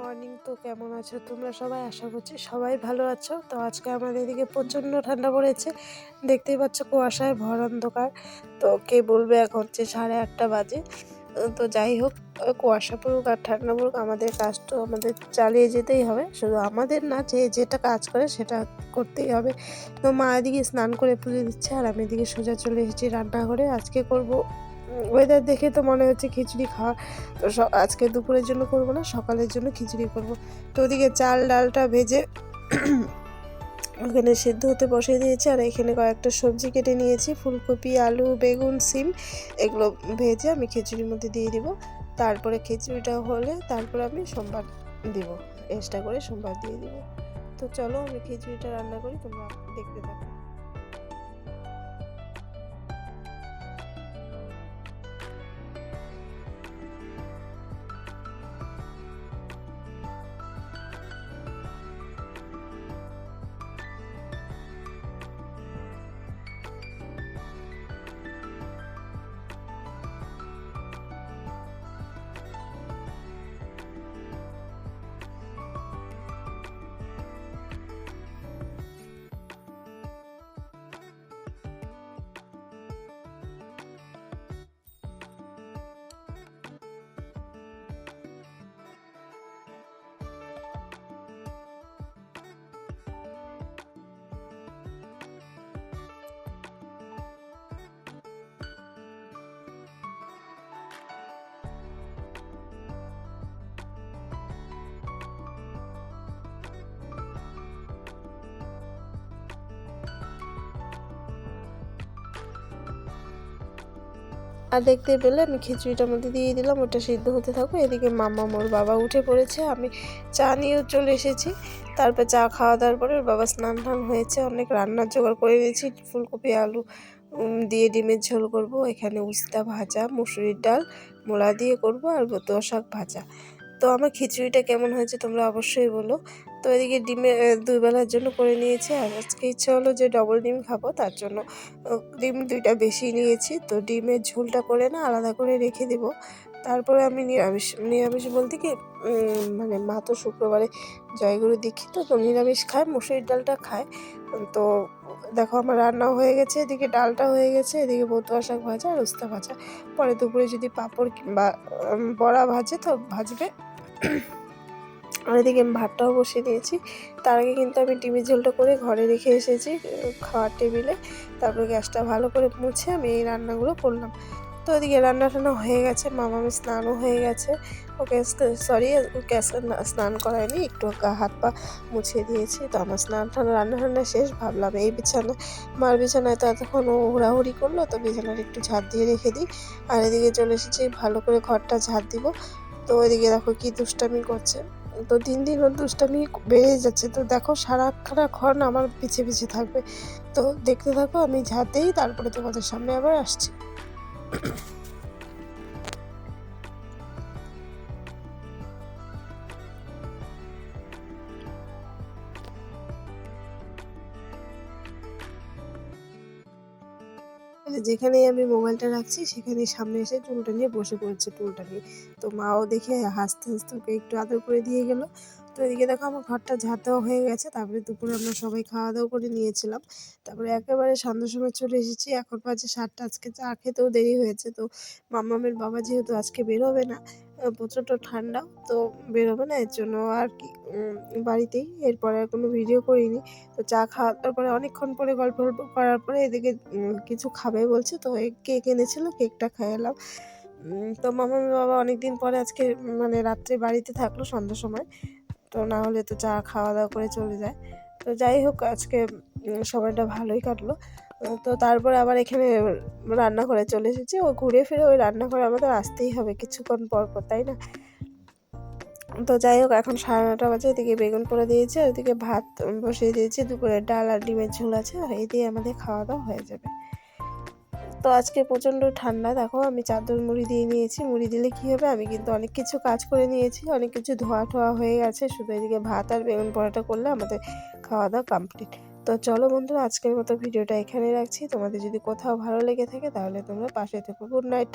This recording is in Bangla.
মর্নিং। তো কেমন আছো তোমরা সবাই? আশা করছি সবাই ভালো আছো। তো আজকে আমাদের এদিকে প্রচণ্ড ঠান্ডা পড়েছে, দেখতেই পাচ্ছ কুয়াশায় ভর অন্ধকার। তো কে বলবে এখন যে 8:30 বাজে। তো যাই হোক, কুয়াশা পড়ুক আর ঠান্ডা পড়ুক, আমাদের কাজ তো আমাদের চালিয়ে যেতেই হবে। শুধু আমাদের না, যে যেটা কাজ করে সেটা করতেই হবে। তো মা এদিকে স্নান করে পুজো দিচ্ছে আর আমি এদিকে সোজা চলে এসেছি রান্নাঘরে। আজকে করব, ওয়েদার দেখে তো মনে হচ্ছে খিচুড়ি খাওয়া। তো আজকে দুপুরের জন্য করব না, সকালের জন্য খিচুড়ি করব। তো ওদিকে চাল ডালটা ভেজে ওখানে সেদ্ধ হতে বসিয়ে দিয়েছি, আর এখানে কয়েকটা সবজি কেটে নিয়েছি, ফুলকপি, আলু, বেগুন, সিম। এগুলো ভেজে আমি খিচুড়ির মধ্যে দিয়ে দিব। তারপরে খিচুড়িটা হলে তারপরে আমি সোমবার দিব, এক্সট্রা করে সোমবার দিয়ে দিব। তো চলো আমি খিচুড়িটা রান্না করি, তোমরা দেখতে থাকো। আর দেখতে পেলে আমি খিচুড়িটার মধ্যে দিয়ে দিলাম, ওটা সিদ্ধ হতে থাকো। এদিকে মামা মোর বাবা উঠে পড়েছে, আমি চা নিয়েও চলে এসেছি। তারপর চা খাওয়া দাওয়ার পরে ওর বাবা স্নান টান হয়েছে, অনেক রান্নার জোগাড় করে দিয়েছি। ফুলকপি আলু দিয়ে ডিমের ঝোল করব, এখানে উস্তা ভাজা, মুসুরির ডাল মূলা দিয়ে করব, আর বতুয়া শাক ভাজা। তো আমার খিচুড়িটা কেমন হয়েছে তোমরা অবশ্যই বলো। তো এদিকে ডিমে 2 বেলার জন্য করে নিয়েছি, আর আজকে ইচ্ছে হলো যে ডবল ডিম খাবো, তার জন্য ডিম 2টা বেশি নিয়েছি। তো ডিমের ঝোলটা করে না আলাদা করে রেখে দেব। তারপরে আমি নিরামিষ বলতে কি, মানে মা তো শুক্রবারে জয়গুরু দীক্ষিত, তো নিরামিষ খায়, মুসুরির ডালটা খায়। তো দেখো আমার রান্নাও হয়ে গেছে, এদিকে ডালটা হয়ে গেছে, এদিকে বতুয়া শাক ভাজা আর উস্তা ভাজা। পরে দুপুরে যদি পাঁপড় কিংবা বড়া ভাজে তো ভাজবে। আর এদিকে আমি ভাতটাও বসিয়ে দিয়েছি। তার আগে কিন্তু আমি ডিমের ঝোলটা করে ঘরে রেখে এসেছি খাওয়ার টেবিলে। তারপরে গ্যাসটা ভালো করে মুছে আমি এই রান্নাগুলো করলাম। তো এদিকে রান্না টান্না হয়ে গেছে, মামামের স্নানও হয়ে গেছে। ওকে ওকে স্নান করায়নি, একটু হাত পা মুছিয়ে দিয়েছি। তো আমার স্নান টান রান্না টান্না শেষ, ভাবলাম এই মার বিছানায় তো এতক্ষণ ও হুড়াহুড়ি করলো, তো বিছানার একটু ঝাড় দিয়ে রেখে দিই। আর এদিকে চলে এসেছি ভালো করে ঘরটা ঝাড় দিব। তো এদিকে দেখো কি দুষ্টামি করছে। তো দিন দিন ওর দুষ্টামি বেড়েই যাচ্ছে। তো দেখো সারাক্ষণ আমার পিছে পিছে থাকবে। তো দেখতে থাকো, আমি ঝাড় দিই, তারপরে তোমাদের সামনে আবার আসছি। যেখানেই আমি মোবাইলটা রাখছি সেখানেই সামনে এসে চুলটা নিয়ে বসে পড়েছে, টুলটা নিয়ে। তো মাও দেখে হাসতে হাসতে ওকে একটু আদর করে দিয়ে গেল। তো এদিকে দেখো আমার ঘরটা ঝাড় দেওয়া হয়ে গেছে। তারপরে দুপুরে আমরা সবাই খাওয়া দাওয়া করে নিয়েছিলাম। তারপরে একেবারে সন্ধ্যার সময় চলে এসেছি, এখন বাজে 7টা। আজকে চা খেতেও দেরি হয়েছে। তো মাম্মামের বাবা যেহেতু আজকে বেরোবে না, প্রচণ্ড ঠান্ডা, তো বেরোবে না, এর জন্য আর কি বাড়িতেই। এরপরে আর কোনো ভিডিও করিনি। তো চা খাওয়ার পরে অনেকক্ষণ পরে গল্প করার পরে এদিকে কিছু খাবে বলছে, তো কেক এনেছিল, কেকটা খেয়ে এলাম। তো মামার বাবা অনেকদিন পরে আজকে মানে রাত্রে বাড়িতে থাকলো সন্ধ্যার সময়। তো না হলে তো চা খাওয়া দাওয়া করে চলে যায়। তো যাই হোক, আজকে সময়টা ভালোই কাটলো। তো তারপরে আবার এখানে রান্নাঘরে চলে এসেছি। ও ঘুরে ফিরে ওই রান্নাঘরে আমাদের আসতেই হবে কিছুক্ষণ পর পর, তাই না? তো যাই হোক, এখন 9:30 বাজে। এদিকে বেগুন পোড়া দিয়েছি, আর ওদিকে ভাত বসিয়ে দিয়েছি। দুপুরে ডাল আর ডিমের ঝোল আছে, আর এই দিয়ে আমাদের খাওয়া দাওয়া হয়ে যাবে। তো আজকে প্রচণ্ড ঠান্ডা, দেখো আমি চাদর মুড়ি দিয়ে নিয়েছি। মুড়ি দিলে কী হবে, আমি কিন্তু অনেক কিছু কাজ করে নিয়েছি, অনেক কিছু ধোয়া ঠোয়া হয়ে গেছে। শুধু এদিকে ভাত আর বেগুন পোড়াটা করলে আমাদের খাওয়া দাওয়া কমপ্লিট। তো চলো বন্ধুরা, আজকের মতো ভিডিওটা এখানে রাখছি। তোমাদের যদি কোথাও ভালো লেগে থাকে তাহলে তোমরা পাশে থেকো। Good night.